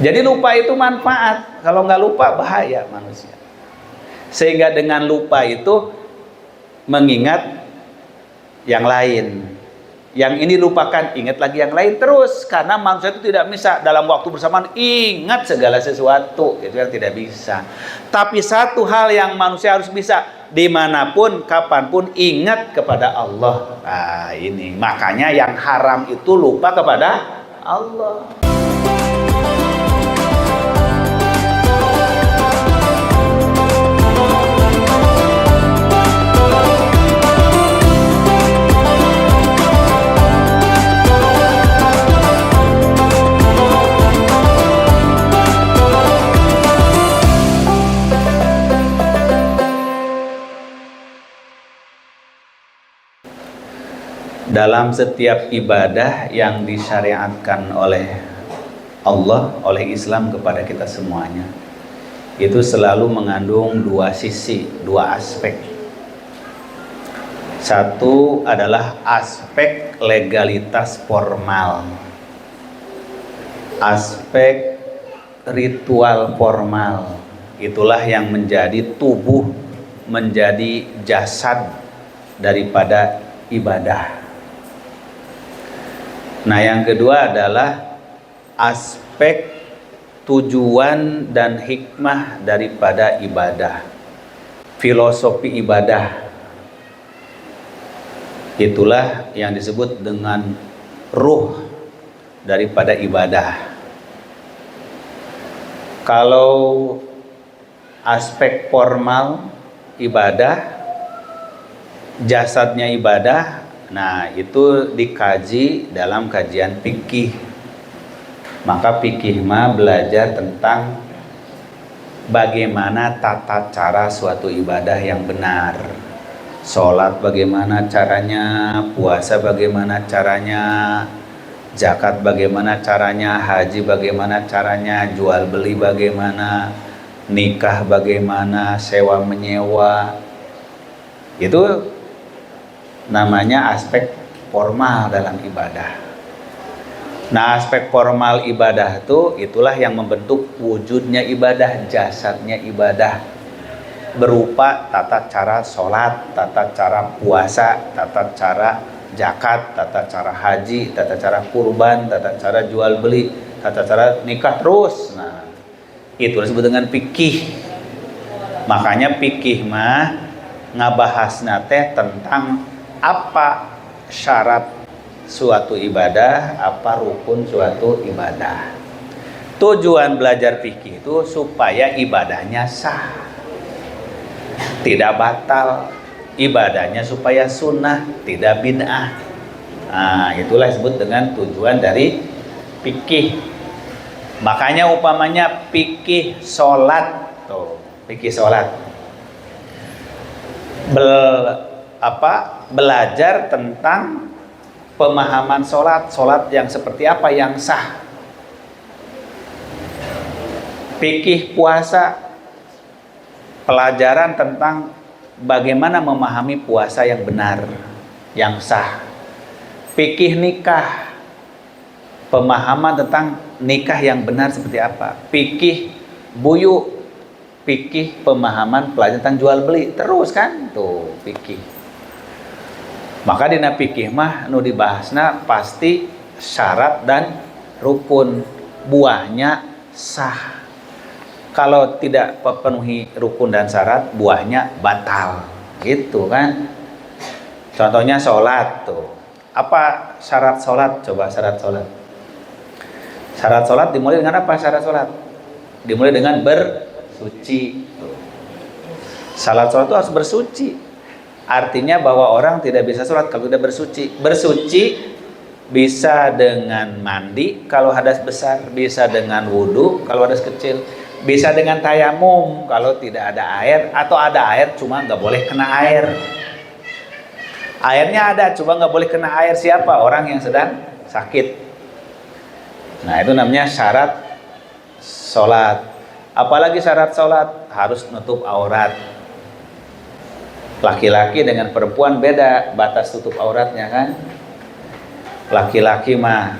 Jadi lupa itu manfaat. Kalau nggak lupa bahaya manusia. Sehingga dengan lupa itu mengingat yang lain. Yang ini lupakan, ingat lagi yang lain terus. Karena manusia itu tidak bisa dalam waktu bersamaan ingat segala sesuatu. Itu yang tidak bisa. Tapi satu hal yang manusia harus bisa, dimanapun, kapanpun ingat kepada Allah. Nah ini, makanya yang haram itu lupa kepada Allah. Dalam setiap ibadah yang disyariatkan oleh Allah, oleh Islam kepada kita semuanya, itu selalu mengandung dua sisi, dua aspek. Satu adalah aspek legalitas formal, aspek ritual formal. Itulah yang menjadi tubuh, menjadi jasad daripada ibadah. Nah, yang kedua adalah aspek tujuan dan hikmah daripada ibadah, filosofi ibadah. Itulah yang disebut dengan ruh daripada ibadah. Kalau aspek formal ibadah, jasadnya ibadah, nah itu dikaji dalam kajian fikih. Maka fikih mah belajar tentang bagaimana tata cara suatu ibadah yang benar. Sholat bagaimana caranya, puasa bagaimana caranya, zakat bagaimana caranya, haji bagaimana caranya, jual beli bagaimana, nikah bagaimana, sewa menyewa. Itu namanya aspek formal dalam ibadah. Nah, aspek formal ibadah itulah yang membentuk wujudnya ibadah, jasadnya ibadah, berupa tata cara sholat, tata cara puasa, tata cara zakat, tata cara haji, tata cara kurban, tata cara jual beli, tata cara nikah terus. Nah, itu disebut dengan fikih. Makanya fikih mah ngabahasna teh tentang apa syarat suatu ibadah, apa rukun suatu ibadah. Tujuan belajar fikih itu supaya ibadahnya sah, tidak batal, ibadahnya supaya sunnah, tidak bid'ah. Nah, itulah disebut dengan tujuan dari fikih. Makanya upamanya fikih sholat, tuh, fikih sholat. Belajar tentang pemahaman sholat yang seperti apa yang sah. Fikih puasa, pelajaran tentang bagaimana memahami puasa yang benar, yang sah. Fikih nikah, pemahaman tentang nikah yang benar seperti apa. Fikih buyu, fikih pemahaman pelajaran tentang jual beli, terus kan tuh fikih. Maka dina fikih mah nu dibahasna pasti syarat dan rukun, buahnya sah. Kalau tidak memenuhi rukun dan syarat, buahnya batal, gitu kan. Contohnya sholat tuh. Apa syarat sholat? Coba syarat sholat. Syarat sholat dimulai dengan apa syarat sholat? Dimulai dengan bersuci. Syarat sholat itu harus bersuci. Artinya bahwa orang tidak bisa sholat kalau tidak bersuci. Bersuci bisa dengan mandi kalau hadas besar, bisa dengan wudhu kalau hadas kecil, bisa dengan tayamum kalau tidak ada air, atau ada air cuma nggak boleh kena air. Airnya ada cuma nggak boleh kena air siapa? Orang yang sedang sakit. Nah itu namanya syarat sholat. Apalagi syarat sholat harus nutup aurat. Laki-laki dengan perempuan beda batas tutup auratnya kan. Laki-laki mah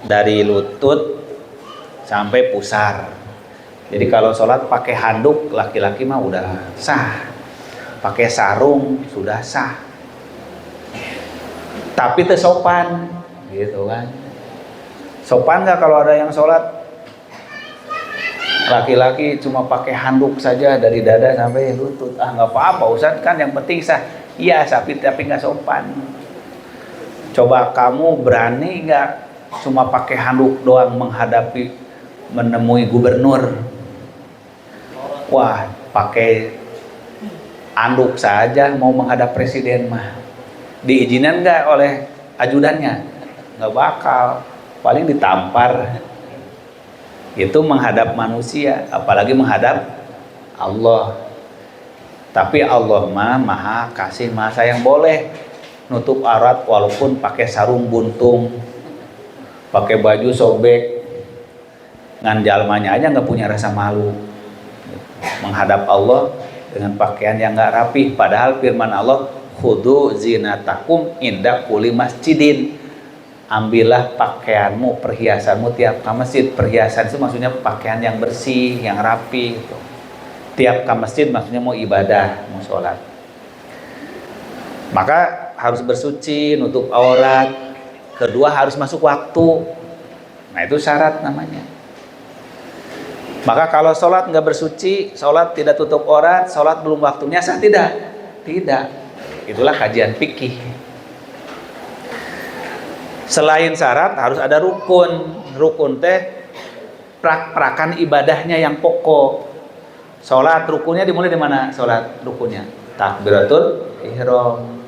dari lutut sampai pusar. Jadi kalau sholat pakai handuk laki-laki mah udah sah, pakai sarung sudah sah. Tapi teu sopan, gitu kan? Sopan nggak kalau ada yang sholat laki-laki cuma pakai handuk saja dari dada sampai lutut? Ah nggak apa-apa Ustaz, kan yang penting sah. Iya, tapi nggak sopan. Coba kamu berani nggak cuma pakai handuk doang menghadapi menemui gubernur? Wah, pakai anduk saja mau menghadap presiden mah diizinkan nggak oleh ajudannya? Nggak bakal, paling ditampar. Itu menghadap manusia, apalagi menghadap Allah. Tapi Allah mah maha kasih, maha sayang. Boleh nutup aurat walaupun pakai sarung buntung, pakai baju sobek, ngan jalmanya aja nggak punya rasa malu menghadap Allah dengan pakaian yang nggak rapi. Padahal firman Allah, khudu zinatakum inda kulli masjidin. Ambillah pakaianmu, perhiasanmu tiap ke masjid. Perhiasan itu maksudnya pakaian yang bersih, yang rapi gitu. Tiap ke masjid maksudnya mau ibadah, mau sholat. Maka harus bersuci, nutup aurat. Kedua harus masuk waktu. Nah itu syarat namanya. Maka kalau sholat nggak bersuci, sholat tidak tutup aurat, sholat belum waktunya sah tidak? Tidak. Itulah kajian fikih. Selain syarat harus ada rukun. Rukun teh prak-prakan ibadahnya yang pokok. Sholat rukunnya dimulai di mana? Sholat rukunnya takbiratul ihram,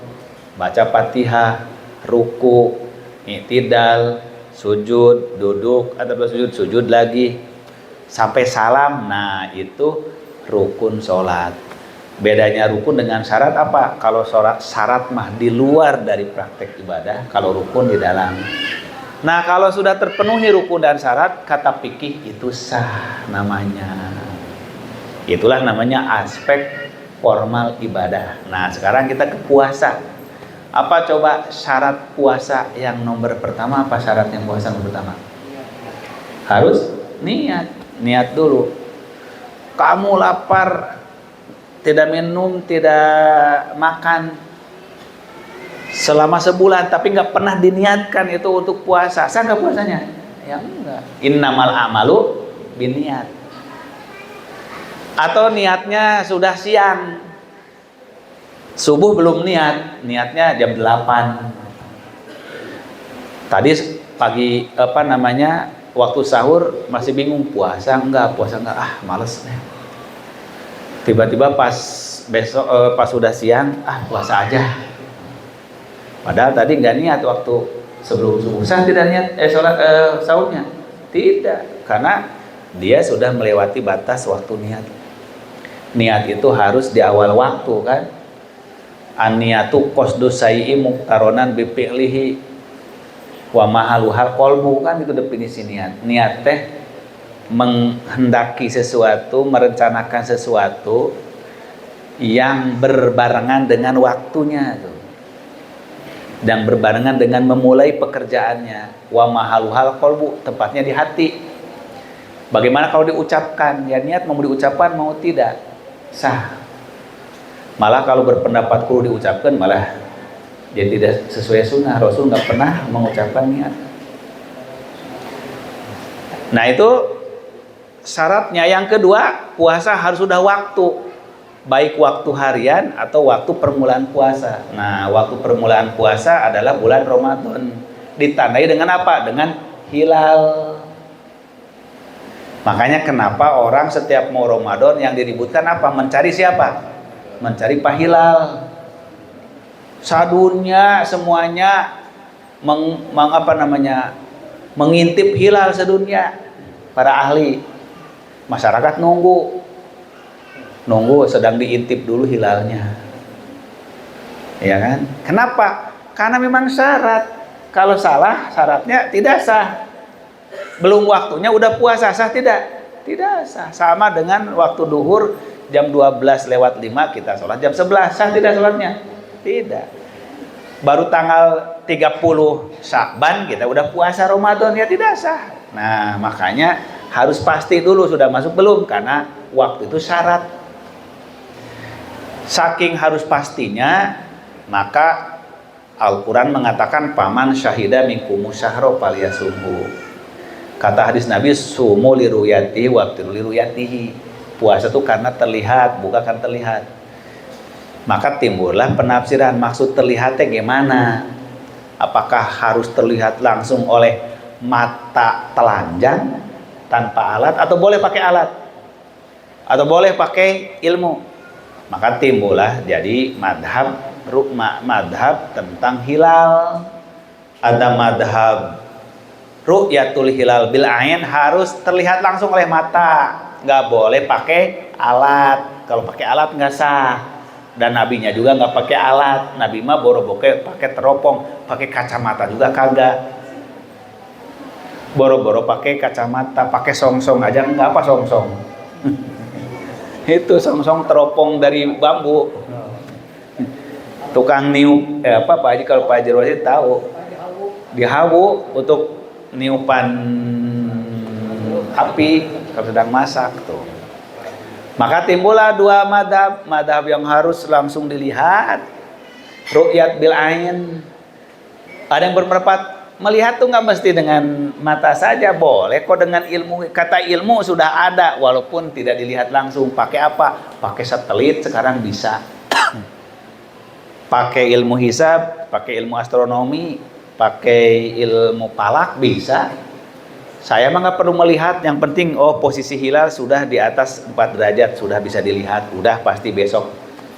baca Fatihah, ruku, i'tidal, sujud, duduk atau sujud lagi sampai salam. Nah itu rukun sholat. Bedanya rukun dengan syarat apa? Kalau syarat mah di luar dari praktek ibadah, kalau rukun di dalam. Nah kalau sudah terpenuhi rukun dan syarat, kata fikih itu sah namanya. Itulah namanya aspek formal ibadah. Nah sekarang kita ke puasa. Apa coba syarat puasa yang nomor pertama? Apa syarat yang puasa nomor pertama? Harus niat. Niat dulu. Kamu lapar, tidak minum, tidak makan selama sebulan, tapi nggak pernah diniatkan itu untuk puasa, sah nggak puasanya? Ya enggak. Innamal amalu binniat. Atau niatnya sudah siang, subuh belum niat, niatnya jam 8. Tadi pagi waktu sahur masih bingung puasa enggak, males deh. Tiba-tiba pas sudah siang, puasa aja. Padahal tadi nggak niat waktu sebelum subuh. Sah tidak niat sholat sahurnya? Tidak, karena dia sudah melewati batas waktu niat. Niat itu harus di awal waktu kan. An-niyatu qasdu syai'i muqtaronan bi fi'lihi wa mahaluhal qalbu, kan itu definisi niat. Niat teh menghendaki sesuatu, merencanakan sesuatu yang berbarengan dengan waktunya tuh. Dan berbarengan dengan memulai pekerjaannya. Wa mahaluhal qalbu, tempatnya di hati. Bagaimana kalau diucapkan? Ya niat mau diucapkan mau tidak sah. Malah kalau berpendapat perlu diucapkan malah jadi tidak sesuai sunnah. Rasul nggak pernah mengucapkan niat. Nah itu syaratnya. Yang kedua, puasa harus sudah waktu, baik waktu harian atau waktu permulaan puasa. Nah, waktu permulaan puasa adalah bulan Ramadan. Ditandai dengan apa? Dengan hilal. Makanya kenapa orang setiap mau Ramadan yang diributkan apa? Mencari siapa? Mencari pahilal. Sadunya semuanya mengintip hilal sedunia. Para ahli, masyarakat nunggu sedang diintip dulu hilalnya, ya kan? Kenapa? Karena memang syarat. Kalau salah syaratnya tidak sah. Belum waktunya udah puasa, sah tidak? Tidak sah. Sama dengan waktu duhur jam 12:05 kita sholat jam 11, sah tidak sholatnya? Tidak. Baru tanggal 30 Sya'ban kita udah puasa Ramadan, ya tidak sah. Nah makanya Harus pasti dulu sudah masuk belum, karena waktu itu syarat. Saking harus pastinya, maka Al-Quran mengatakan paman syahida minkumus syahra falyasumhu. Kata hadis Nabi, sumu liruyatihi waftiru liruyatihi. Puasa itu karena terlihat, bukan karena terlihat. Maka timbullah penafsiran maksud terlihatnya gimana? Apakah harus terlihat langsung oleh mata telanjang tanpa alat, atau boleh pakai alat, atau boleh pakai ilmu? Maka timbullah jadi madhab tentang hilal. Ada madhab ru'yatul hilal bil ain, harus terlihat langsung oleh mata, nggak boleh pakai alat. Kalau pakai alat nggak sah. Dan nabinya juga nggak pakai alat. Nabi mah boro-boro pakai teropong, pakai kacamata juga kagak. Boro-boro pakai kacamata, pakai songsong aja nggak, apa songsong? Itu songsong teropong dari bambu. Tukang niup Pak Haji, kalau Pak Haji Rosid tahu, dihawu untuk niupan api kalau sedang masak tuh. Maka timbullah dua madhab yang harus langsung dilihat, ru'yat bil ain. Ada yang berpendapat melihat tuh nggak mesti dengan mata saja, boleh kok dengan ilmu. Kata ilmu sudah ada, walaupun tidak dilihat langsung. Pakai apa? Pakai satelit sekarang bisa. Pakai ilmu hisab, pakai ilmu astronomi, pakai ilmu falak bisa. Saya mah nggak perlu melihat, yang penting posisi hilal sudah di atas 4 derajat, sudah bisa dilihat, udah pasti besok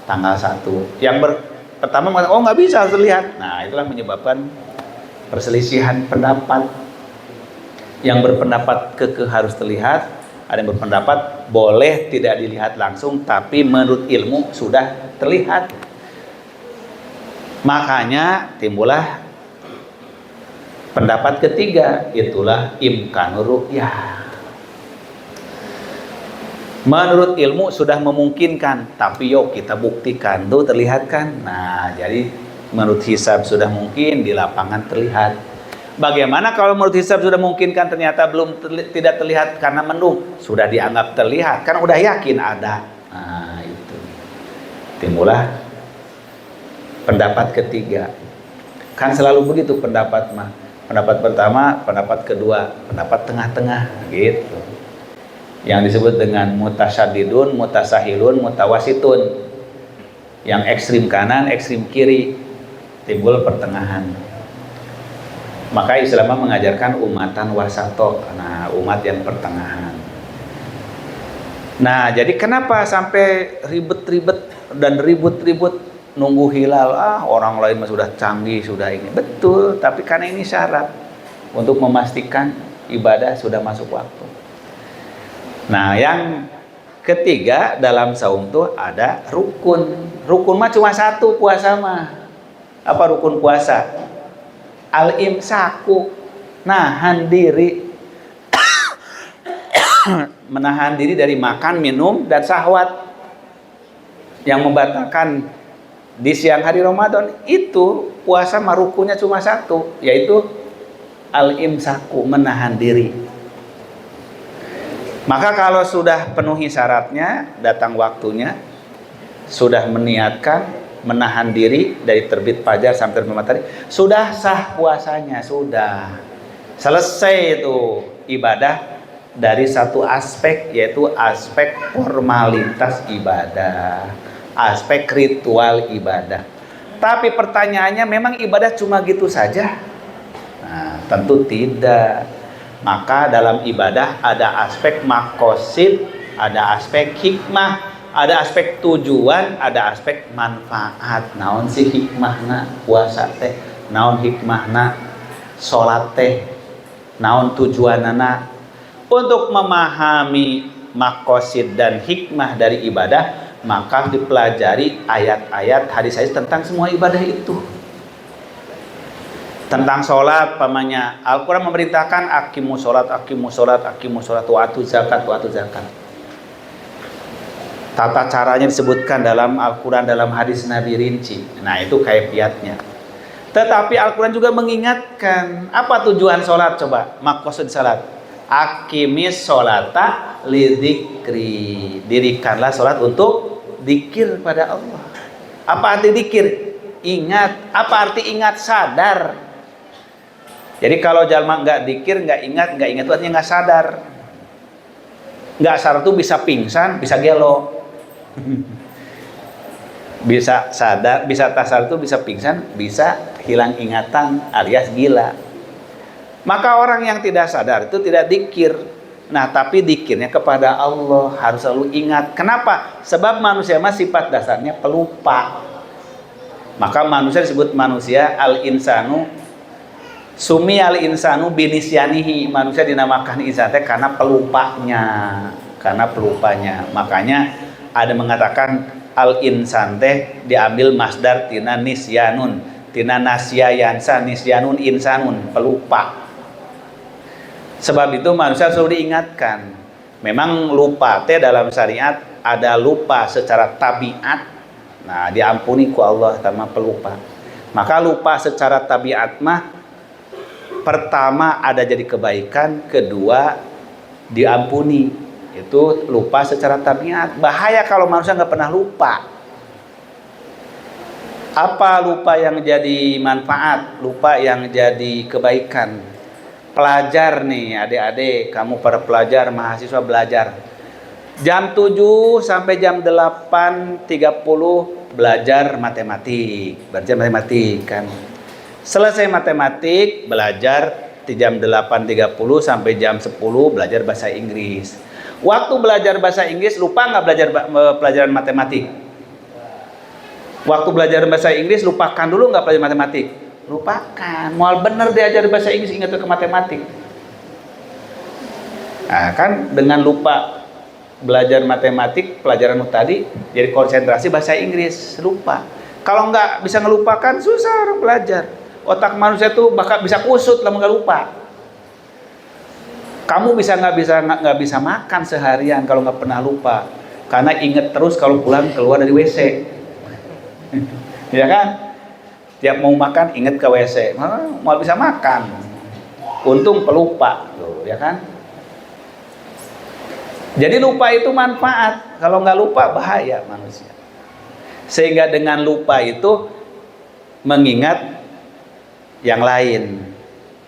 tanggal 1. Yang pertama mengatakan nggak bisa, harus dilihat. Nah, itulah menyebabkan perselisihan pendapat. Yang berpendapat kekeh harus terlihat, ada yang berpendapat boleh tidak dilihat langsung, tapi menurut ilmu sudah terlihat. Makanya timbullah pendapat ketiga, itulah imkanur ru'yah. Menurut ilmu sudah memungkinkan, tapi yuk kita buktikan, tuh terlihat kan? Nah, jadi menurut hisab sudah mungkin, di lapangan terlihat. Bagaimana kalau menurut hisab sudah memungkinkan, ternyata tidak terlihat karena mendung, sudah dianggap terlihat, kan udah yakin ada. Nah, itu timbullah pendapat ketiga. Kan selalu begitu pendapat mah. Pendapat pertama, pendapat kedua, pendapat tengah-tengah gitu. Yang disebut dengan mutasyadidun, mutasahilun, mutawasitun. Yang ekstrim kanan, ekstrim kiri, timbul pertengahan. Maka Islam mengajarkan umatan wasato, nah umat yang pertengahan. Nah, jadi kenapa sampai ribet-ribet dan ribut-ribut nunggu hilal? Orang lain mah sudah canggih, sudah ini. Betul, tapi karena ini syarat untuk memastikan ibadah sudah masuk waktu. Nah, yang ketiga dalam saum tuh ada rukun. Rukun mah cuma satu, puasa mah. Apa rukun puasa? Al-imsaku, nahan diri. Menahan diri dari makan, minum, dan syahwat yang membatalkan di siang hari Ramadan. Itu puasa marukunya cuma satu, yaitu al-imsaku, menahan diri. Maka kalau sudah penuhi syaratnya, datang waktunya, sudah meniatkan menahan diri dari terbit fajar sampai terbit matahari, sudah sah puasanya, sudah selesai itu ibadah dari satu aspek, yaitu aspek formalitas ibadah, aspek ritual ibadah. Tapi pertanyaannya, memang ibadah cuma gitu saja? Nah, tentu tidak. Maka dalam ibadah ada aspek makosid, ada aspek hikmah, ada aspek tujuan, ada aspek manfaat. Naon sih hikmahna puasa teh, naon hikmahna sholat teh, naon tujuanana. Untuk memahami makosid dan hikmah dari ibadah, maka dipelajari ayat-ayat, hadis-hadis tentang semua ibadah itu. Tentang sholat, pamannya Al-Quran memerintahkan aqimus sholat, aqimus sholat, aqimus sholat, wa atu zakat, wa atu zakat. Tata caranya disebutkan dalam Al-Quran, dalam hadis Nabi rinci. Nah, itu kaifiatnya. Tetapi Al-Quran juga mengingatkan, apa tujuan sholat? Coba, maksud sholat Aqimis sholata lidzikri. Dirikanlah sholat untuk dikir pada Allah. Apa arti dikir? Ingat. Apa arti ingat? Sadar. Jadi kalau jalma nggak dikir, nggak ingat itu artinya nggak sadar. Nggak sadar tuh bisa pingsan, bisa gelo. Bisa sadar, bisa tak sadar tuh bisa pingsan, bisa hilang ingatan alias gila. Maka orang yang tidak sadar itu tidak dikir. Nah, tapi dikirnya kepada Allah, harus selalu ingat. Kenapa? Sebab manusia mah sifat dasarnya pelupa. Maka manusia disebut manusia al-insanu sumi al-insanu binisyanihi. Manusia dinamakan insan teh karena pelupanya. Makanya ada mengatakan al-insan teh diambil masdar tina nisyanun, tina nasya yansa, nisyanun insanun, pelupa. Sebab itu manusia selalu diingatkan. Memang lupa teh dalam syariat ada lupa secara tabiat. Nah, diampuni ku Allah sama pelupa. Maka lupa secara tabiat mah pertama ada jadi kebaikan, kedua diampuni. Itu lupa secara tabiat. Bahaya kalau manusia nggak pernah lupa. Apa lupa yang jadi manfaat? Lupa yang jadi kebaikan. Pelajar nih, adik-adik, kamu para pelajar, mahasiswa belajar. Jam 7 sampai jam 8.30 belajar matematik. Belajar matematik kan. Selesai matematik, belajar di jam 8.30 sampai jam 10 belajar bahasa Inggris. Waktu belajar bahasa Inggris lupa nggak belajar pelajaran matematik? Waktu belajar bahasa Inggris lupakan dulu nggak pelajaran matematik? Lupakan. Mual bener diajar bahasa Inggris ingat ke matematik. Nah, kan dengan lupa belajar matematik pelajaran tadi jadi konsentrasi bahasa Inggris, lupa. Kalau nggak bisa ngelupakan susah orang belajar. Otak manusia tuh bakal bisa kusut kalau nggak lupa. Kamu nggak bisa makan seharian kalau nggak pernah lupa, karena inget terus kalau pulang keluar dari WC. Ya kan? Tiap mau makan inget ke WC, mau bisa makan. Untung pelupa, tuh, ya kan? Jadi lupa itu manfaat. Kalau nggak lupa bahaya manusia. Sehingga dengan lupa itu mengingat yang lain.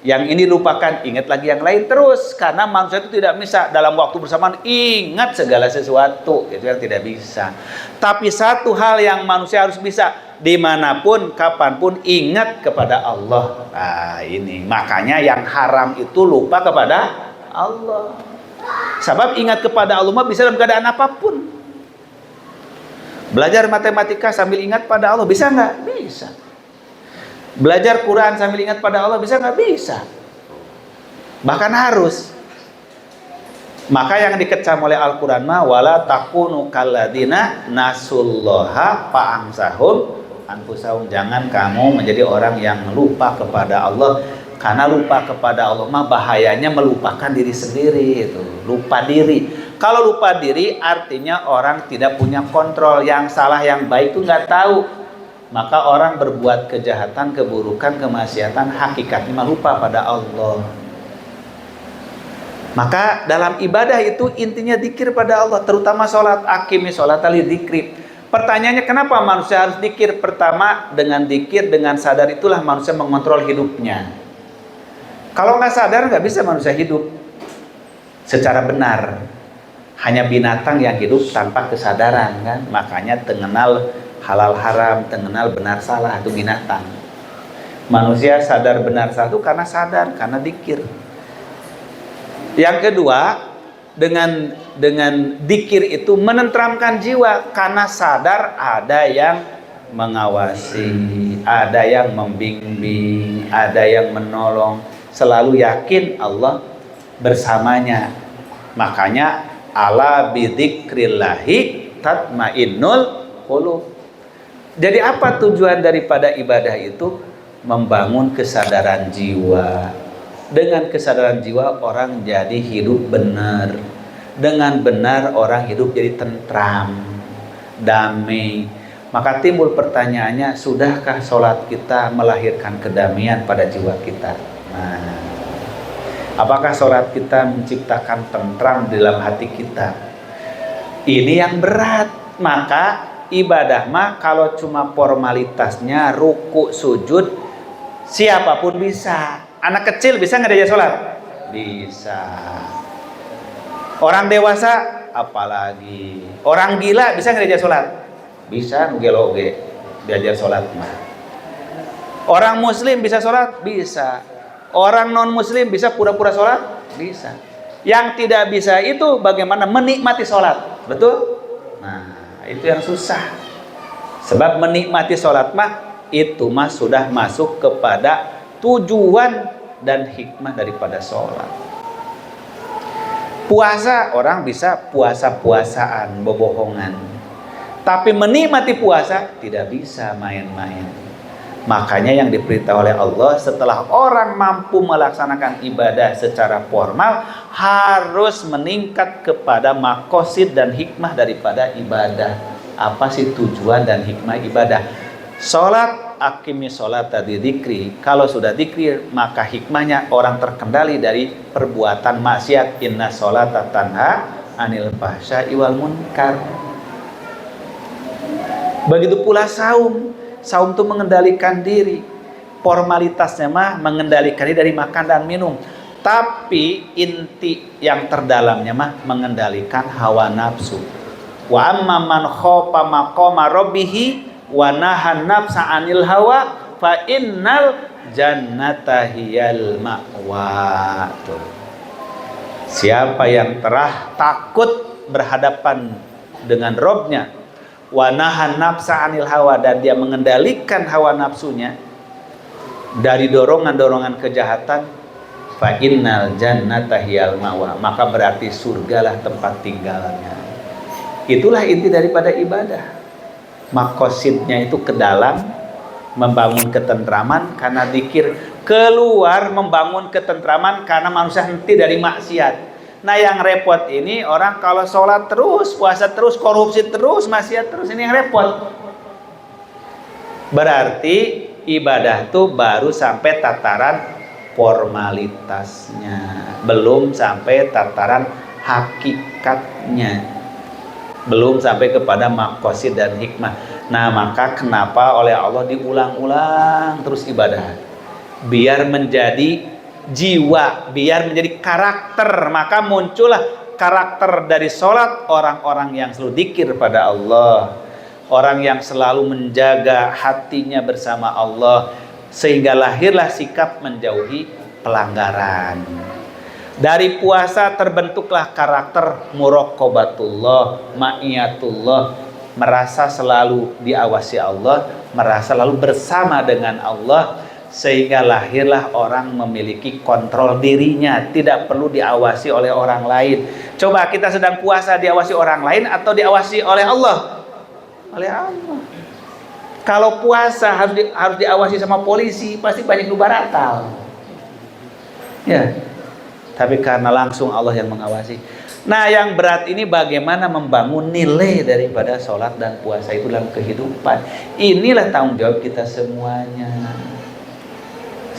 Yang ini lupakan, ingat lagi yang lain terus. Karena manusia itu tidak bisa dalam waktu bersamaan ingat segala sesuatu. Itu yang tidak bisa. Tapi satu hal yang manusia harus bisa, dimanapun, kapanpun ingat kepada Allah. Nah ini, makanya yang haram itu lupa kepada Allah. Sebab ingat kepada Allah mah bisa dalam keadaan apapun. Belajar matematika sambil ingat pada Allah, bisa nggak? Bisa. Belajar Quran sambil ingat pada Allah, bisa nggak? Bisa. Bahkan harus. Maka yang dikecam oleh Al-Quran mah wala takunu kalladina nasullaha fa'amsahum anfusahum. Jangan kamu menjadi orang yang lupa kepada Allah. Karena lupa kepada Allah mah bahayanya melupakan diri sendiri. Itu lupa diri. Kalau lupa diri artinya orang tidak punya kontrol. Yang salah yang baik itu nggak tahu. Maka orang berbuat kejahatan, keburukan, kemaksiatan, hakikatnya mah lupa pada Allah. Maka dalam ibadah itu intinya dzikir pada Allah, terutama sholat. Aqimis sholata lidzikri. Pertanyaannya kenapa manusia harus dzikir? Pertama, dengan dzikir, dengan sadar itulah manusia mengontrol hidupnya. Kalau nggak sadar nggak bisa manusia hidup secara benar. Hanya binatang yang hidup tanpa kesadaran kan. Makanya tengenal halal haram, tengenal benar salah, itu binatang. Manusia sadar benar salah itu karena sadar, karena dzikir. Yang kedua, dengan dzikir itu menenteramkan jiwa, karena sadar ada yang mengawasi, ada yang membimbing, ada yang menolong. Selalu yakin Allah bersamanya. Makanya ala bidzikrillahi tatmainnul qulub. Jadi apa tujuan daripada ibadah itu? Membangun kesadaran jiwa. Dengan kesadaran jiwa orang jadi hidup benar. Dengan benar orang hidup jadi tentram, damai. Maka timbul pertanyaannya, sudahkah sholat kita melahirkan kedamaian pada jiwa kita? Nah, Apakah sholat kita menciptakan tentram di dalam hati kita? Ini yang berat. Maka ibadah mah kalau cuma formalitasnya ruku sujud, siapapun bisa. Anak kecil bisa nggak diajak sholat? Bisa. Orang dewasa apalagi. Orang gila bisa nggak diajak sholat? Bisa, gelo ge diajar sholat mah. Orang muslim bisa sholat? Bisa. Orang non muslim bisa pura-pura sholat? Bisa. Yang tidak bisa itu bagaimana menikmati sholat. Betul? Nah, itu yang susah. Sebab menikmati sholat mah itu mah sudah masuk kepada tujuan dan hikmah daripada sholat. Puasa, orang bisa puasa-puasaan, bobohongan. Tapi menikmati puasa tidak bisa main-main. Makanya yang diperintah oleh Allah, setelah orang mampu melaksanakan ibadah secara formal, harus meningkat kepada makosid dan hikmah daripada ibadah. Apa sih tujuan dan hikmah ibadah? Sholat, akimi sholat tadi dzikri. Kalau sudah dzikri, maka hikmahnya orang terkendali dari perbuatan maksiat. Inna sholata tanha anil fahsya'i wal munkar. Begitu pula saum. Saum itu mengendalikan diri. Formalitasnya mah mengendalikan diri dari makan dan minum. Tapi inti yang terdalamnya mah mengendalikan hawa nafsu. Wa amma man khofa maqama rabbihi wa nahan nafsa 'anil hawa fa innal jannata hiyal ma'wa. Siapa yang telah takut berhadapan dengan Robnya, wa nahan nafsa 'anil hawa, dan dia mengendalikan hawa nafsunya dari dorongan-dorongan kejahatan, fa innal jannata hiyal ma'wa, maka berarti surgalah tempat tinggalnya. Itulah inti daripada ibadah. Makosidnya itu ke dalam, membangun ketentraman karena zikir, keluar membangun ketentraman karena manusia henti dari maksiat. Nah yang repot ini orang kalau sholat terus, puasa terus, korupsi terus, maksiat terus, ini yang repot. Berarti ibadah itu baru sampai tataran formalitasnya, belum sampai tataran hakikatnya, belum sampai kepada makosid dan hikmah. Nah maka kenapa oleh Allah diulang-ulang terus ibadah? Biar menjadi jiwa, biar menjadi karakter. Maka muncullah karakter dari sholat orang-orang yang selalu dzikir pada Allah, orang yang selalu menjaga hatinya bersama Allah, sehingga lahirlah sikap menjauhi pelanggaran. Dari puasa terbentuklah karakter muraqabatullah, ma'iyatullah, merasa selalu diawasi Allah, merasa selalu bersama dengan Allah, sehingga lahirlah orang memiliki kontrol dirinya, tidak perlu diawasi oleh orang lain. Coba kita sedang puasa, diawasi orang lain atau diawasi oleh Allah? Oleh Allah. Kalau puasa harus diawasi sama polisi, pasti banyak lu batal. Ya. Tapi karena langsung Allah yang mengawasi. Nah yang berat ini bagaimana membangun nilai daripada sholat dan puasa itu dalam kehidupan. Inilah tanggung jawab kita semuanya.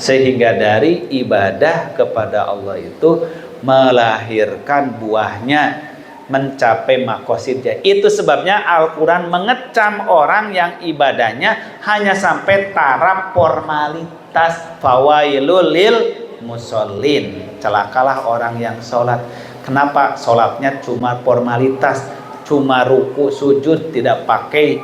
Sehingga dari ibadah kepada Allah itu melahirkan buahnya, mencapai makosidnya. Itu sebabnya Al-Quran mengecam orang yang ibadahnya hanya sampai taraf formalitas. Fawailul lil musallin, celakalah orang yang sholat. Kenapa? Sholatnya cuma formalitas, cuma ruku sujud, tidak pakai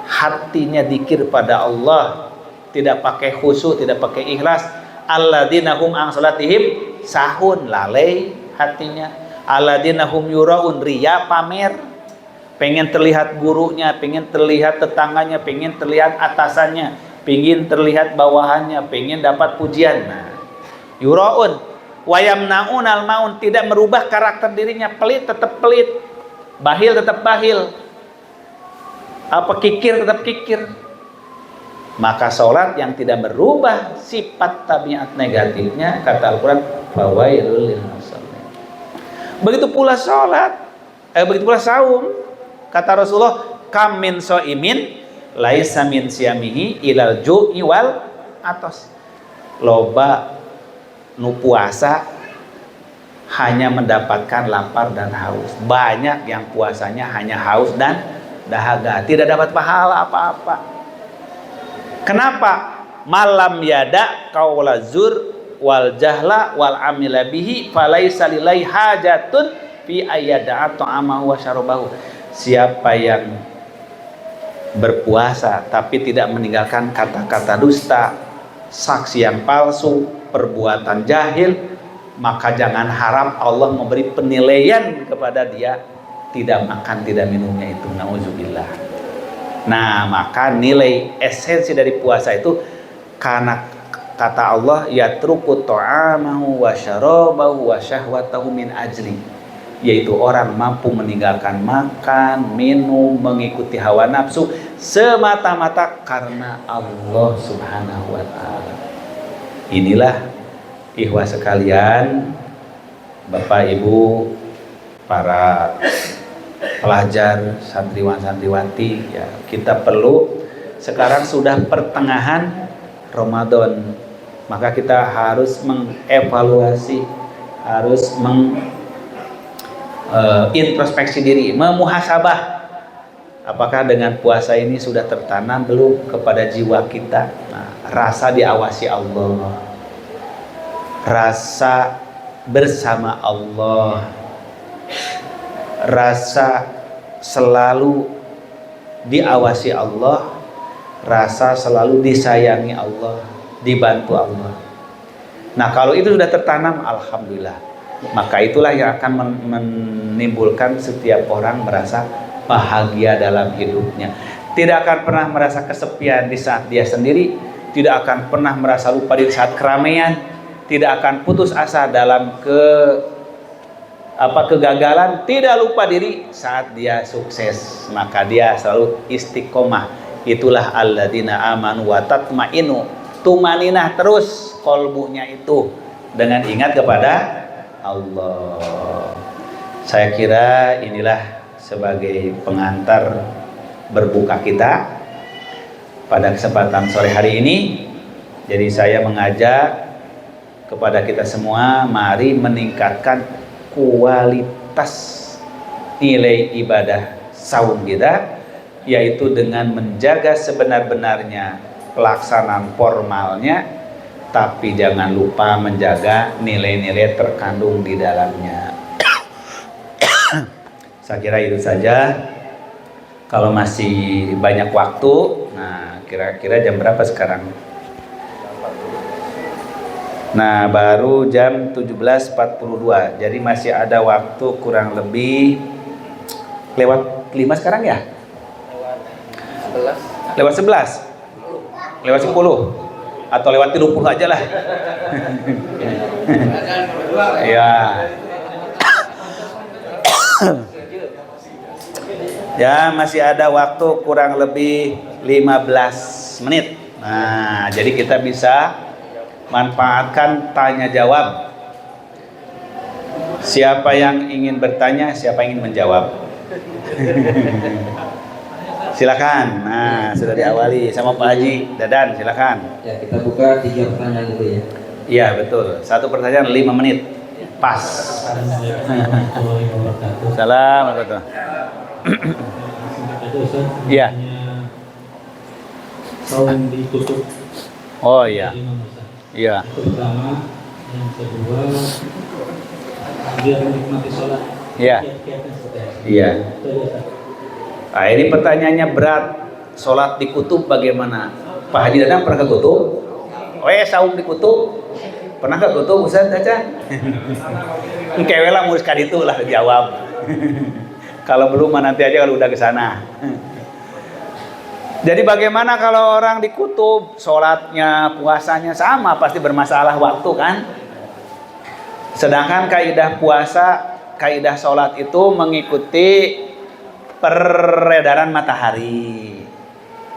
hatinya dzikir pada Allah, tidak pakai khusyuk, tidak pakai ikhlas. Alladzina hum an salatihim sahun, lalai hatinya. Alladzina hum yuraun, riya, pamer, pengen terlihat gurunya, pengen terlihat tetangganya, pengen terlihat atasannya, pengen terlihat bawahannya, pengen dapat pujian. Nah, yuraun wayamnaun al-maun, tidak merubah karakter dirinya, pelit tetap pelit, bahil tetap bahil, apa kikir tetap kikir. Maka sholat yang tidak merubah sifat tabiat negatifnya, kata Al-Quran, fawailul lil musallin. Begitu pula sholat, begitu pula saum, kata Rasulullah, kam min shaimin laisa min siyamihi ilal ju'i wal atos. Loba nu puasa hanya mendapatkan lapar dan haus. Banyak yang puasanya hanya haus dan dahaga, tidak dapat pahala apa-apa. Kenapa? Malam yada qaula zur wal jahla wal amila bihi falaisa lillahi hajatun fi ayyada'a ta'amahu wa syarabahu. Siapa yang berpuasa tapi tidak meninggalkan kata-kata dusta, saksi yang palsu, perbuatan jahil, maka jangan harap Allah memberi penilaian kepada dia tidak makan, tidak minumnya itu. Nauzubillah. Nah, maka nilai esensi dari puasa itu karena kata Allah yatruku ta'amahu wa syarabahu wa syahwatahu min ajli, yaitu orang mampu meninggalkan makan, minum, mengikuti hawa nafsu semata-mata karena Allah Subhanahu wa taala. Inilah ikhwah sekalian, Bapak Ibu, para pelajar, santriwan santriwati, ya, kita perlu, sekarang sudah pertengahan Ramadan, maka kita harus mengevaluasi, harus introspeksi diri, memuhasabah apakah dengan puasa ini sudah tertanam belum kepada jiwa kita. Nah, rasa diawasi Allah, rasa bersama Allah, rasa selalu diawasi Allah, rasa selalu disayangi Allah, dibantu Allah. Nah, kalau itu sudah tertanam, alhamdulillah, maka itulah yang akan menimbulkan setiap orang merasa bahagia dalam hidupnya. Tidak akan pernah merasa kesepian di saat dia sendiri, tidak akan pernah merasa lupa di saat keramaian, tidak akan putus asa dalam kegagalan, tidak lupa diri saat dia sukses. Maka dia selalu istiqomah. Itulah alladzina amanu wa tatmainu, tumaninah terus kolbunya itu dengan ingat kepada Allah. Saya kira inilah sebagai pengantar berbuka kita pada kesempatan sore hari ini. Jadi saya mengajak kepada kita semua, mari meningkatkan kualitas nilai ibadah saum kita, yaitu dengan menjaga sebenar-benarnya pelaksanaan formalnya, tapi jangan lupa menjaga nilai-nilai terkandung di dalamnya. Saya kira itu saja. Kalau masih banyak waktu, nah kira-kira jam berapa sekarang? Nah, baru jam 17.42. Jadi masih ada waktu kurang lebih lewat 5 sekarang ya? Lewat 11. Lewat 10. Atau lewat 30 aja lah. Ya. Ya, masih ada waktu kurang lebih 15 menit. Nah, jadi kita bisa manfaatkan tanya jawab. Siapa yang ingin bertanya, siapa yang ingin menjawab? Silakan. Nah, sudah diawali sama Pak Haji Dadan, silakan. Ya, kita buka 3 pertanyaan dulu ya. Iya, betul. 1 pertanyaan 5 menit. Pas. Salam warahmatullahi. Iya. Saum ditutup. Oh iya. Iya. Pertama, yang kedua, biar menikmati sholat. Iya. Iya. Nah, ini pertanyaannya berat. Sholat di kutub bagaimana? Pak Haji Dadang pernah ke kutub? Saum di kutub? Pernah ke kutub Ustaz Caca? Kewela mau sekali itu lah dijawab. Kalau belum nanti aja kalau udah ke sana. Jadi bagaimana kalau orang di kutub, sholatnya, puasanya sama, pasti bermasalah waktu kan? Sedangkan kaidah puasa, kaidah sholat itu mengikuti peredaran matahari.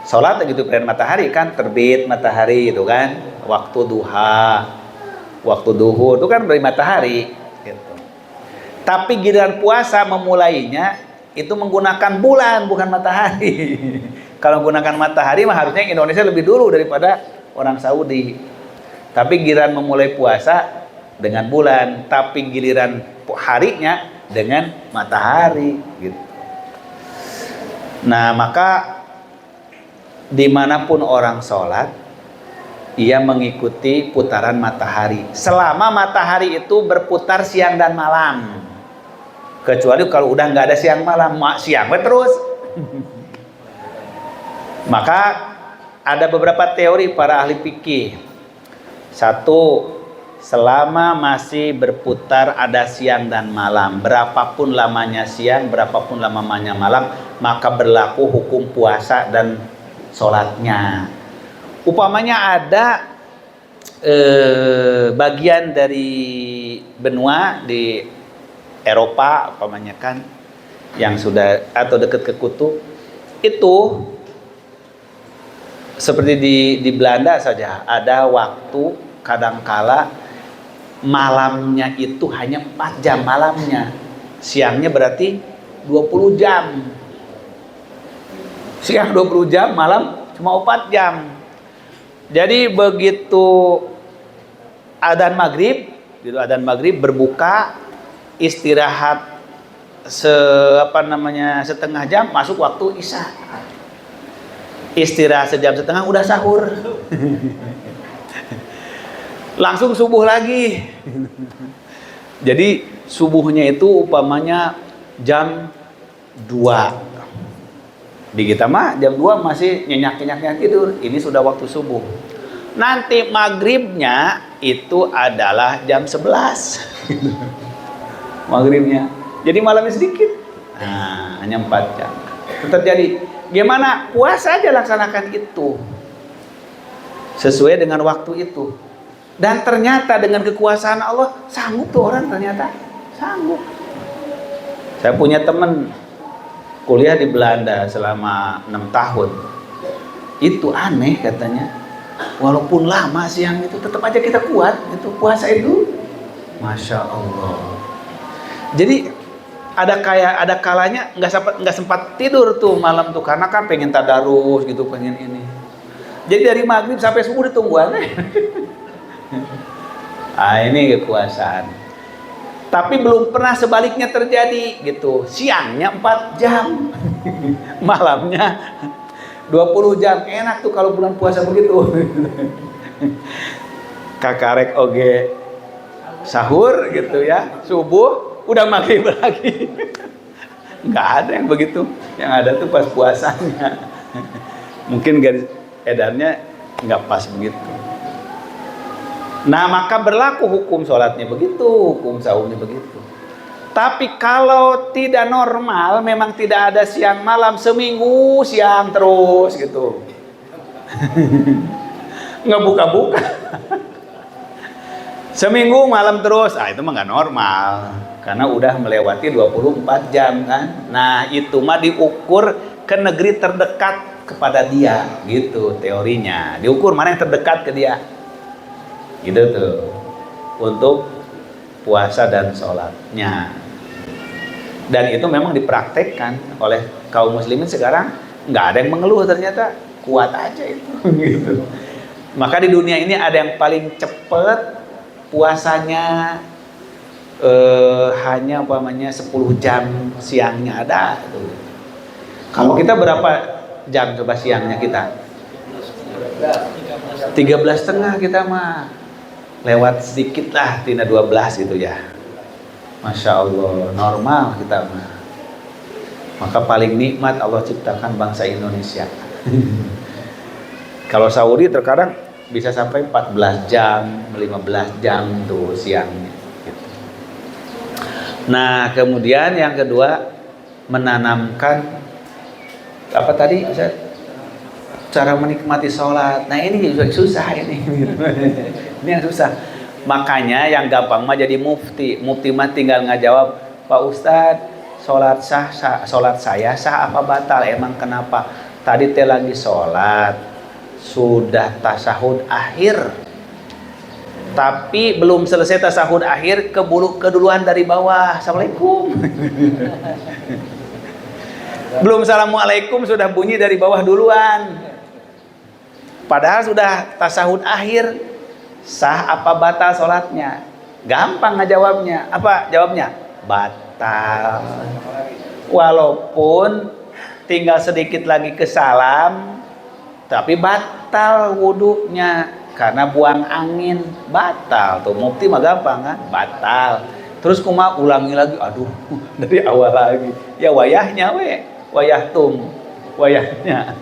Sholat begitu peredaran matahari kan, terbit matahari itu kan, waktu duha, waktu duhur itu kan dari matahari. Gitu. Tapi giliran puasa memulainya itu menggunakan bulan bukan matahari. Kalau menggunakan matahari mah harusnya Indonesia lebih dulu daripada orang Saudi. Tapi giliran memulai puasa dengan bulan, tapi giliran harinya dengan matahari gitu. Nah, maka dimanapun orang sholat, ia mengikuti putaran matahari selama matahari itu berputar siang dan malam. Kecuali kalau udah nggak ada siang malam, siang terus. Maka ada beberapa teori para ahli fikih. Satu, selama masih berputar ada siang dan malam, berapapun lamanya siang, berapapun lamanya malam, maka berlaku hukum puasa dan sholatnya. Umpamanya ada bagian dari benua di Eropa, umpamanya kan, yang sudah atau dekat ke kutub, itu seperti di Belanda saja ada waktu kadangkala malamnya itu hanya 4 jam malamnya, siangnya berarti 20 jam, siang 20 jam, malam cuma 4 jam. Jadi begitu adzan maghrib, gitu, adzan maghrib berbuka, istirahat setengah jam, masuk waktu isya. Istirahat sejam setengah udah sahur. Langsung subuh lagi. Jadi subuhnya itu umpamanya jam 2. Di kita mah jam 2 masih nyenyak-nyenyaknya tidur. Ini sudah waktu subuh. Nanti maghribnya itu adalah jam 11. Maghribnya. Jadi malamnya sedikit. Nah, hanya 4 jam. Itu terjadi. Gimana? Puasa aja laksanakan itu. Sesuai dengan waktu itu. Dan ternyata dengan kekuasaan Allah sanggup tuh orang, ternyata sanggup. Saya punya teman kuliah di Belanda selama 6 tahun. Itu aneh katanya. Walaupun lama siang itu tetap aja kita kuat. Itu puasa itu. Masya Allah. Jadi ada kalanya nggak sempat tidur tuh malam tuh, karena kan pengen tadarus gitu, pengen ini. Jadi dari maghrib sampai subuh ditungguan. Ah, ini kekuasaan. Tapi belum pernah sebaliknya terjadi gitu. Siangnya 4 jam, malamnya 20 jam. Enak tuh kalau bulan puasa begitu. Kakarek oge sahur gitu ya, subuh udah maghrib lagi. Nggak ada yang begitu. Yang ada tuh pas puasanya. Mungkin garis edarnya nggak pas begitu. Nah, maka berlaku hukum sholatnya begitu, hukum sahurnya begitu. Tapi kalau tidak normal, memang tidak ada siang malam, seminggu siang terus gitu. Nggak buka-buka. Seminggu malam terus, itu mah nggak normal. Karena udah melewati 24 jam kan. Nah, itu mah diukur ke negeri terdekat kepada dia, gitu teorinya. Diukur mana yang terdekat ke dia. Gitu tuh. Untuk puasa dan sholatnya. Dan itu memang dipraktekkan oleh kaum muslimin sekarang. Nggak ada yang mengeluh, ternyata kuat aja itu. Gitu. Maka di dunia ini ada yang paling cepat puasanya hanya umpamanya 10 jam siangnya ada. Kalau kita berapa jam coba siangnya kita? 13,5 kita mah. Lewat sedikit lah, tina 12 gitu ya. Masya Allah, normal kita mah. Maka paling nikmat Allah ciptakan bangsa Indonesia. Kalau Saudi terkadang bisa sampai 14 jam, 15 jam tuh siangnya. Gitu. Nah, kemudian yang kedua, menanamkan apa tadi? Cara menikmati sholat. Nah, ini juga susah ini. Ini yang susah. Makanya yang gampang mah jadi mufti. Mufti mah tinggal ngajawab, Pak Ustadz, sholat saya sah apa batal? Emang kenapa? Tadi teh lagi sholat, sudah tasahud akhir, tapi belum selesai tasahud akhir, keduluan dari bawah. Assalamualaikum. Belum assalamualaikum sudah bunyi dari bawah duluan. Padahal sudah tasahud akhir. Sah apa batal sholatnya? Gampang ngejawabnya. Apa jawabnya? Batal. Walaupun tinggal sedikit lagi ke salam, tapi batal wudunya karena buang angin. Batal tuh. Mukti mah gampang kan? Batal. Terus kumaha ulangi lagi, aduh dari awal lagi. Ya wayahnya wayahtum, wayahnya.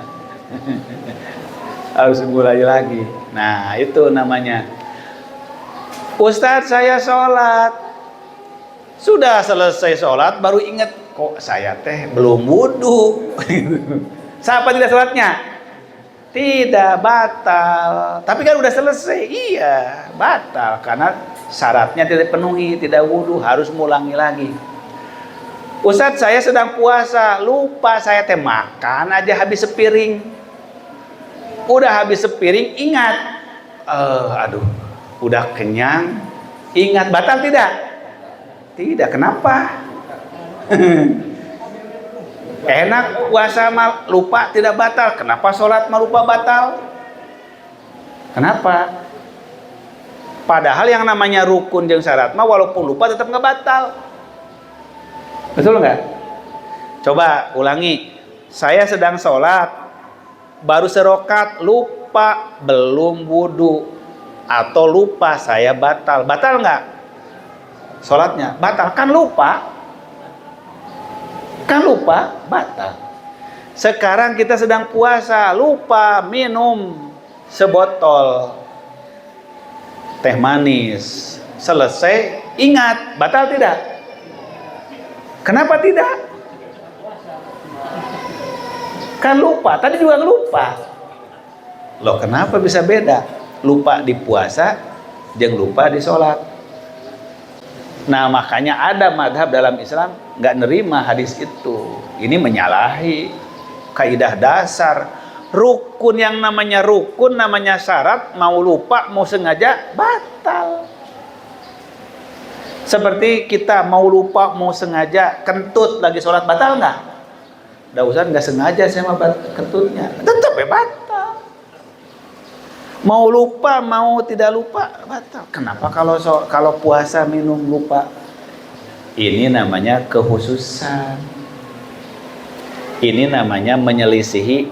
Harus mulai lagi. Nah, itu namanya. Ustadz, saya sholat. Sudah selesai sholat baru ingat, kok saya teh belum wudhu. Siapa tidak sholatnya? Tidak, batal. Tapi kan udah selesai. Iya, batal karena syaratnya tidak dipenuhi, tidak wudhu, harus ngulangi lagi. Ustadz, saya sedang puasa, lupa saya teh makan aja habis sepiring. Udah habis sepiring ingat, aduh, udah kenyang, ingat, batal tidak? Tidak, kenapa? Enak puasa mal lupa tidak batal, kenapa sholat mal lupa batal? Kenapa? Padahal yang namanya rukun jeung syarat mah walaupun lupa tetap nggak batal. Betul nggak? Coba ulangi. Saya sedang sholat, baru serokat, lupa belum wudhu, atau lupa saya batal. Batal nggak? Sholatnya batal, kan lupa. Kan lupa, batal. Sekarang kita sedang puasa, lupa minum sebotol teh manis. Selesai, ingat, batal tidak? Kenapa tidak? Kan lupa, tadi juga lupa. Loh, kenapa bisa beda? Lupa di puasa, jeung lupa di sholat. Nah, makanya ada madhab dalam Islam nggak nerima hadis itu. Ini menyalahi kaidah dasar. Rukun, yang namanya rukun, namanya syarat, mau lupa, mau sengaja, batal. Seperti kita mau lupa, mau sengaja, kentut lagi sholat, batal nggak? Nggak usah, nggak sengaja saya mah kentutnya, tetap ya batal. Mau lupa, mau tidak lupa, batal. Kenapa kalau puasa minum lupa? Ini namanya kehususan. Ini namanya menyelisihi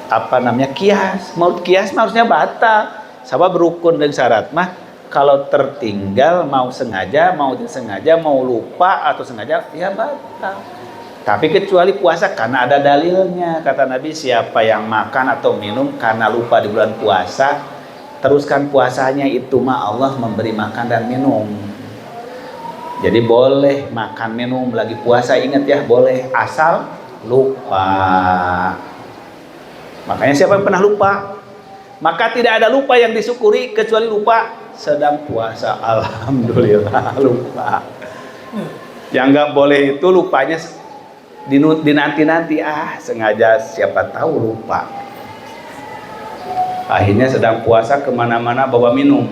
apa namanya, kias. Mau kias mah harusnya batal. Sabab rukun dan syarat mah kalau tertinggal, mau sengaja, mau tidak sengaja, mau lupa atau sengaja, ya batal. Tapi kecuali puasa, karena ada dalilnya. Kata Nabi, siapa yang makan atau minum karena lupa di bulan puasa, teruskan puasanya, itu mah Allah memberi makan dan minum. Jadi boleh makan minum lagi puasa, ingat ya, boleh, asal lupa. Makanya siapa yang pernah lupa? Maka tidak ada lupa yang disyukuri kecuali lupa sedang puasa. Alhamdulillah lupa. Yang nggak boleh itu lupanya dinanti-nanti, sengaja siapa tahu lupa. Akhirnya sedang puasa kemana-mana bawa minum.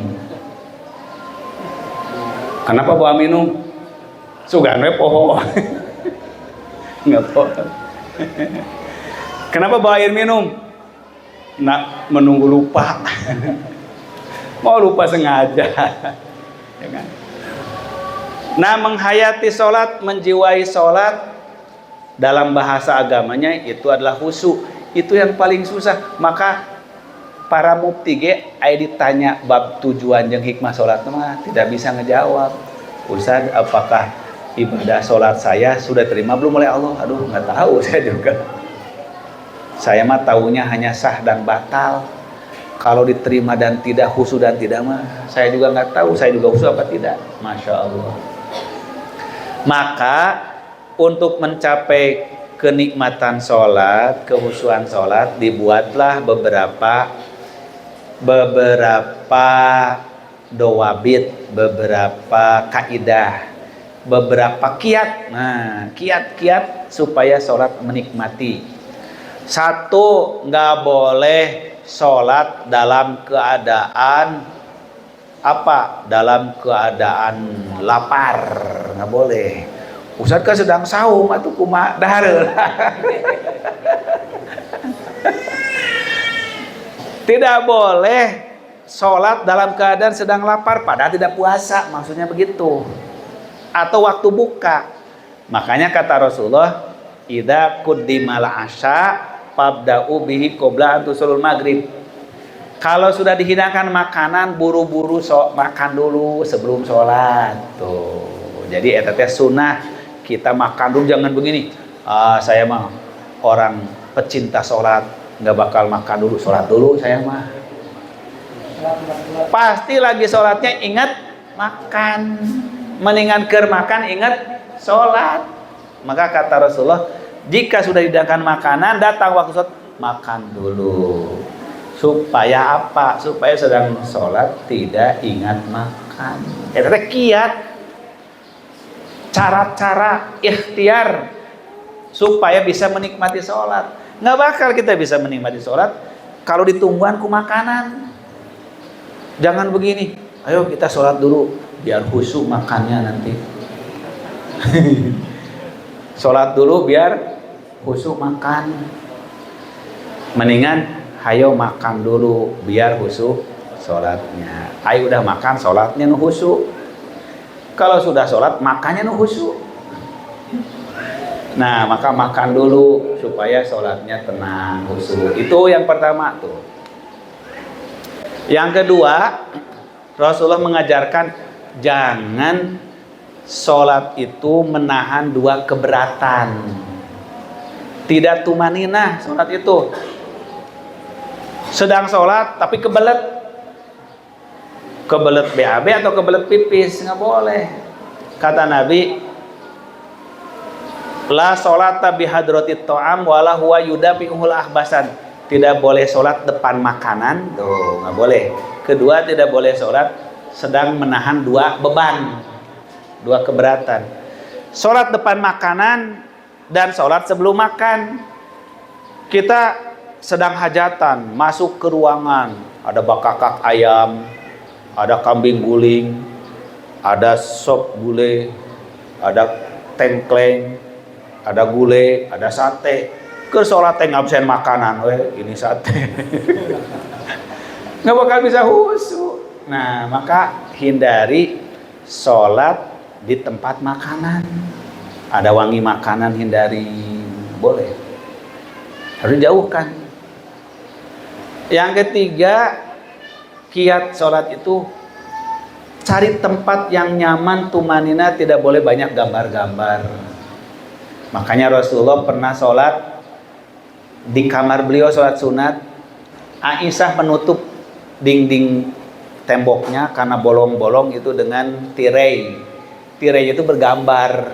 Kenapa bawa minum? Sugan we poho. Nggak poho. Kenapa bawa air minum? Nak menunggu lupa. Mau lupa sengaja. Ya kan? Nah, menghayati sholat, menjiwai sholat, dalam bahasa agamanya itu adalah khusyuk. Itu yang paling susah. Maka para mufti ditanya bab tujuan jeung hikmah sholat mah tidak bisa ngejawab. Ustaz, apakah ibadah sholat saya sudah terima belum oleh Allah? Aduh, nggak tahu saya juga. Saya mah tahunya hanya sah dan batal. Kalau diterima dan tidak, khusyuk dan tidak mah saya juga nggak tahu. Saya juga khusyuk apa tidak. Masya Allah. Maka untuk mencapai kenikmatan sholat, kehusuan sholat, dibuatlah beberapa dawabit, beberapa kaidah, beberapa kiat. Nah, kiat-kiat supaya sholat menikmati. Satu, nggak boleh sholat dalam keadaan apa? Dalam keadaan lapar, nggak boleh. Ustaz kan sedang saum atuh kumaha dahar. Tidak boleh sholat dalam keadaan sedang lapar padahal tidak puasa, maksudnya begitu. Atau waktu buka. Makanya kata Rasulullah, idza quddimal asya fabda'u bihi qabla an tusalul maghrib. Kalau sudah dihidangkan makanan, buru-buru makan dulu sebelum sholat. Tuh. Jadi eta teh sunnah, kita makan dulu, jangan begini. Saya mah orang pecinta sholat, nggak bakal makan dulu, sholat dulu saya mah. Pasti lagi sholatnya ingat makan, mendingan ker makan ingat sholat. Maka kata Rasulullah, jika sudah dihidangkan makanan, datang waktu sholat, makan dulu. Supaya apa? Supaya sedang sholat tidak ingat makan. Itu kiat, cara-cara ikhtiar supaya bisa menikmati sholat. Nggak bakal kita bisa menikmati sholat kalau ditungguan ku makanan. Jangan begini, ayo kita sholat dulu biar khusyuk makannya nanti. Sholat dulu biar khusyuk makan. Mendingan ayo makan dulu biar khusyuk sholatnya. Ayo udah makan, sholatnya nu khusyuk. Kalau sudah sholat makannya nu khusyuk. Nah, maka makan dulu supaya sholatnya tenang, khusyuk. Itu yang pertama tuh. Yang kedua, Rasulullah mengajarkan jangan sholat itu menahan dua keberatan. Tidak tumaninah sholat itu. Sedang sholat tapi kebelet. Kebelet BAB atau kebelet pipis, nggak boleh. Kata Nabi, la sholata bihadratit ta'am wala huwa yudafi'uhul ahbasan. Tidak boleh sholat depan makanan, tuh nggak boleh. Kedua, tidak boleh sholat sedang menahan dua beban, dua keberatan. Sholat depan makanan dan sholat sebelum makan. Kita sedang hajatan, masuk ke ruangan, ada bakakak ayam, ada kambing guling, ada sop gulai, ada tengkleng, ada gulai, ada sate. Ke sholat teh ngabsen makanan, ini sate. Nggak bakal bisa khusyuk. Nah, maka hindari sholat di tempat makanan. Ada wangi makanan, hindari. Boleh. Harus jauhkan. Yang ketiga, kiat sholat itu cari tempat yang nyaman, tumanina, tidak boleh banyak gambar-gambar. Makanya Rasulullah pernah sholat di kamar beliau, sholat sunat. Aisyah menutup dinding temboknya karena bolong-bolong itu dengan tirai. Tirai itu bergambar.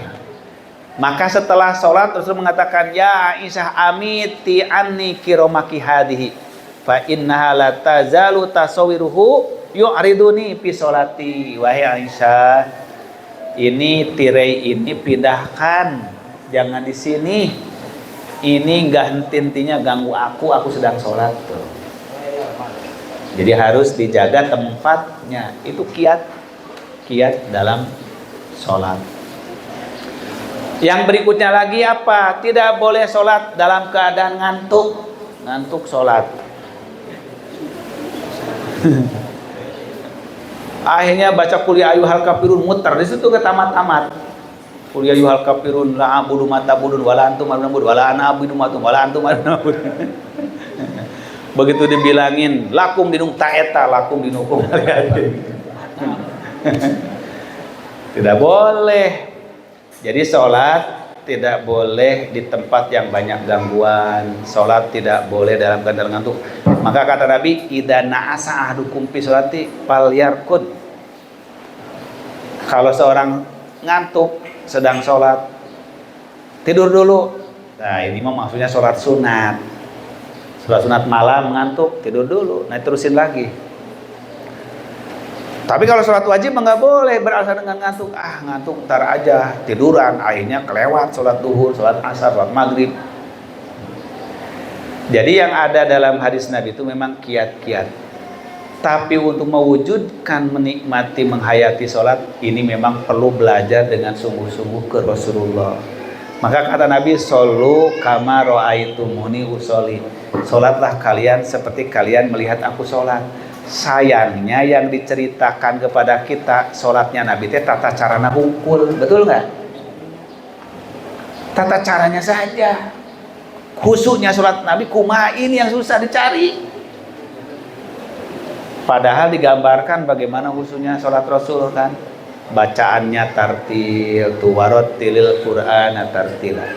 Maka setelah sholat Rasul mengatakan, ya Aisyah amiti anni kiromaki hadihi fa innaha la tazalu tasawiruhu yu'riduni fi sholati. Wahai Aisyah, ini tirai ini pindahkan, jangan di sini. Ini enggak henti-hentinya ganggu aku sedang sholat tuh. Jadi harus dijaga tempatnya. Itu kiat dalam sholat. Yang berikutnya lagi apa? Tidak boleh sholat dalam keadaan ngantuk sholat. Akhirnya baca qul ya ayyuhal kafirun muter di situ ke tamat-tamat. Qul ya ayyuhal kafirun la a'budu ma ta'budun wala antum ma'budun wala ana a'budu ma wala antum ma'budun. Begitu dibilangin lakum dinung taeta lakum dinukum. Tidak boleh. Jadi sholat tidak boleh di tempat yang banyak gangguan. Sholat tidak boleh dalam keadaan ngantuk. Maka kata Nabi, idza na'asa ahadukum fi sholati falyarqud. Kalau seorang ngantuk sedang sholat, tidur dulu. Nah, ini mah maksudnya sholat sunat. Sholat sunat malam ngantuk, tidur dulu. Nah, terusin lagi. Tapi kalau sholat wajib nggak boleh beralasan dengan ngantuk. Ngantuk ntar aja, tiduran. Akhirnya kelewat sholat duhur, sholat asar, sholat maghrib. Jadi yang ada dalam hadis Nabi itu memang kiat-kiat. Tapi untuk mewujudkan, menikmati, menghayati sholat, ini memang perlu belajar dengan sungguh-sungguh ke Rasulullah. Maka kata Nabi, shollu kama ra'aitumuni usolli. Sholatlah kalian seperti kalian melihat aku sholat. Sayangnya yang diceritakan kepada kita sholatnya Nabi teh tata carana hungkul, betul nggak? Tata caranya saja. Khususnya sholat Nabi kumaha ini yang susah dicari. Padahal digambarkan bagaimana khususnya sholat Rasul kan. Bacaannya tartil, tuwarotilil Qur'an tartila.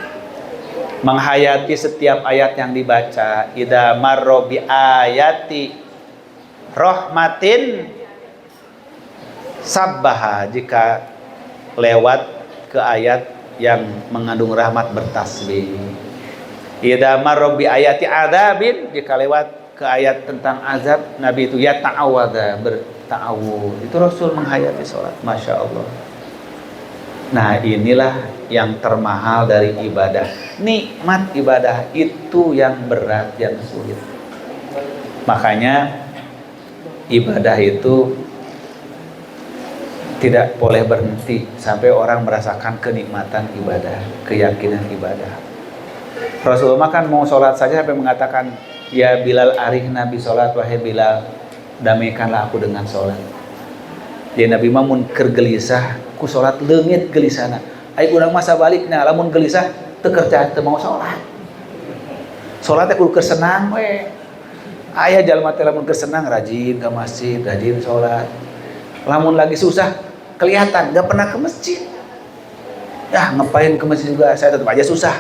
Menghayati setiap ayat yang dibaca. Idza marra bi ayati rahmatin sabbaha, jika lewat ke ayat yang mengandung rahmat bertasbih. Idza marra bi ayati adzabin, jika lewat ke ayat tentang azab, Nabi itu ya ta'awadha, berta'awud. Itu Rasul menghayati sholat, Masya Allah. Nah inilah yang termahal dari ibadah. Nikmat ibadah itu yang berat, yang sulit. Makanya ibadah itu tidak boleh berhenti sampai orang merasakan kenikmatan ibadah, keyakinan ibadah. Rasulullah kan mau sholat saja sampai mengatakan, ya Bilal arihna bi sholat, wahai Bilal damaikanlah aku dengan sholat. Ya Nabi mah mun keur gelisah ku sholat leungit gelisahna. Ai urang mah sabalikna, lamun gelisah teu kerja teu mau sholat. Sholat teh kudu keur senang we. Aya jalma teh lamun keur senang rajin ke masjid, rajin sholat. Lamun lagi susah kelihatan gak pernah ke masjid. Ya ngapain ke masjid juga, saya tetap aja susah.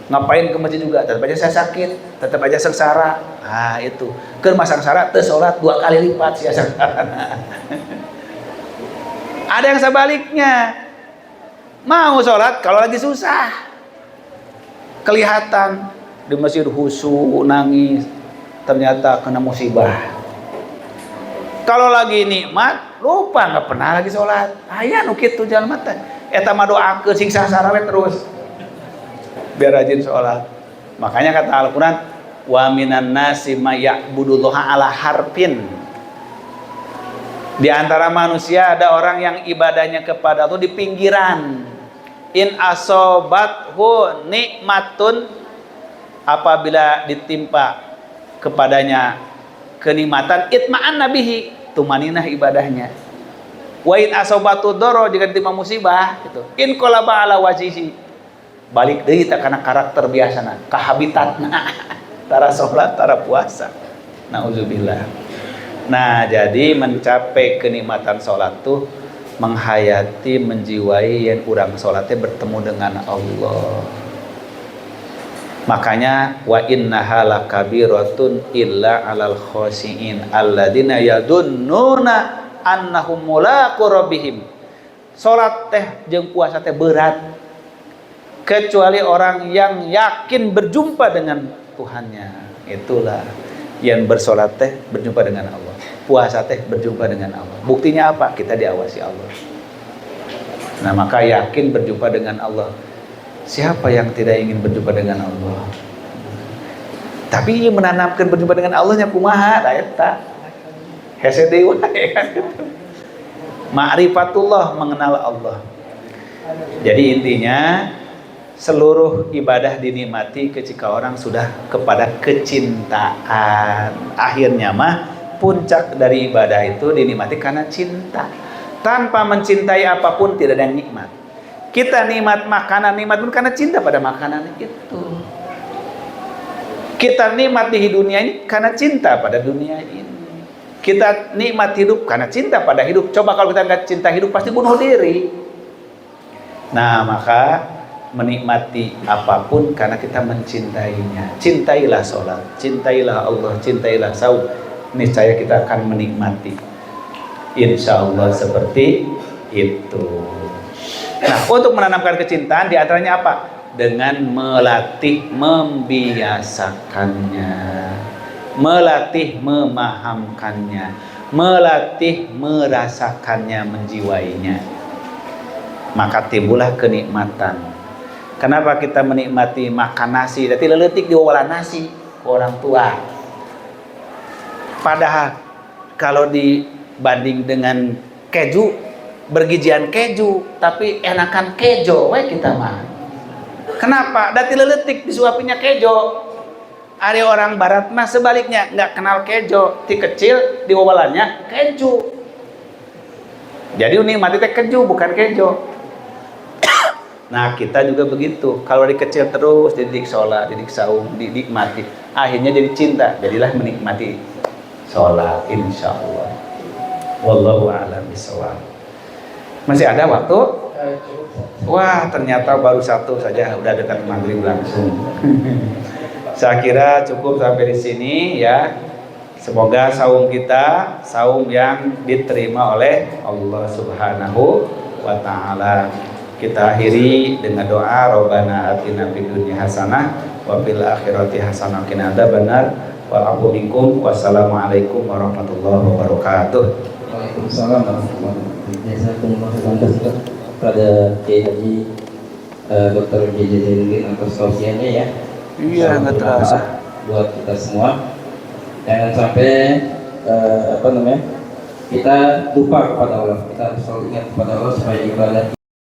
Ngapain ke masjid juga, tetap aja saya sakit, tetap aja sengsara. Nah itu, keur mah sengsara teu sholat 2 kali lipat sia sengsara. Ada yang sebaliknya, mau sholat kalau lagi susah. Kelihatan di masjid khusyuk, nangis, ternyata kena musibah. Kalau lagi nikmat, lupa nggak pernah lagi sholat. Aya nu kitu jalma teh. Eta mah doakeun siksa sarawe terus. Biar rajin sholat. Makanya kata Al-Quran, wa minan nasi may ya'budullaha ala harfin. Di antara manusia ada orang yang ibadahnya kepada Allah di pinggiran. In asobathu nikmatun, apabila ditimpa kepadanya kenikmatan, itma'an nabihi, tumaninah ibadahnya. Wa in asobatu doro, jika ditimpa musibah gitu. In qalaba ala wajhihi, balik deui ta kana karakter biasana, ka habitatna. Tara salat, tara puasa. Nauzubillah. Nah, jadi mencapai kenikmatan salat tuh menghayati, menjiwai yang urang salatnya bertemu dengan Allah. Makanya wa innaha lakabiratun illa 'alal khashiin alladzina yadunnuna annahum mulaqu rabbihim. Salat teh jeung puasa teh berat kecuali orang yang yakin berjumpa dengan Tuhannya. Itulah yang bersolat teh berjumpa dengan Allah, puasa teh berjumpa dengan Allah. Buktinya apa? Kita diawasi Allah. Nah maka yakin berjumpa dengan Allah. Siapa yang tidak ingin berjumpa dengan Allah? Tapi menanamkan berjumpa dengan Allahnya kumaha? Da eta hese deui wae kan. Ma'rifatullah, mengenal Allah. Jadi intinya seluruh ibadah dinikmati ketika orang sudah kepada kecintaan. Akhirnya mah puncak dari ibadah itu dinikmati karena cinta. Tanpa mencintai apapun tidak ada yang nikmat. Kita nikmat makanan, nikmat pun karena cinta pada makanan itu. Kita nikmat di dunia ini karena cinta pada dunia ini. Kita nikmat hidup karena cinta pada hidup. Coba kalau kita nggak cinta hidup pasti bunuh diri. Nah maka menikmati apapun karena kita mencintainya. Cintailah sholat, cintailah Allah, cintailah saum. Niscaya kita akan menikmati. Insya Allah seperti itu. Nah, untuk menanamkan kecintaan diantaranya apa? Dengan melatih membiasakannya, melatih memahamkannya, melatih merasakannya, menjiwainya. Maka timbullah kenikmatan. Kenapa kita menikmati makan nasi? Jadi leletik diwawalan nasi ke orang tua. Padahal kalau dibanding dengan keju, bergijian keju, tapi enakan kejo we kita mah. Kenapa? Dati leletik disuapinya kejo. Ari orang barat mah sebaliknya nggak kenal kejo, ti kecil diwawalannya keju. Jadi nikmati teh keju bukan kejo. Nah kita juga begitu. Kalau dari kecil terus dididik sholat, dididik saum, dinikmati, akhirnya jadi cinta. Jadilah menikmati sholat, insya Allah. Wallahu a'lam bishawab. Masih ada waktu? Wah ternyata baru satu saja udah dekat maghrib langsung. Saya kira cukup sampai di sini ya. Semoga saum kita saum yang diterima oleh Allah Subhanahu wa taala. Kita akhiri dengan doa Rabbana atina fid dunya hasanah wa fil akhirati hasanah wa qina adzabannar. Wa'afu minkum. Wassalamualaikum warahmatullahi wabarakatuh. Waalaikumsalam warahmatullahi wabarakatuh. Jazakumullah khairan kepada Kiai Haji Dr. JJ Zainuddin atas tausiahnya ya. Iya, nggak terasa buat kita semua. Jangan sampai kita lupa kepada Allah. Kita harus selalu ingat kepada Allah supaya ibadah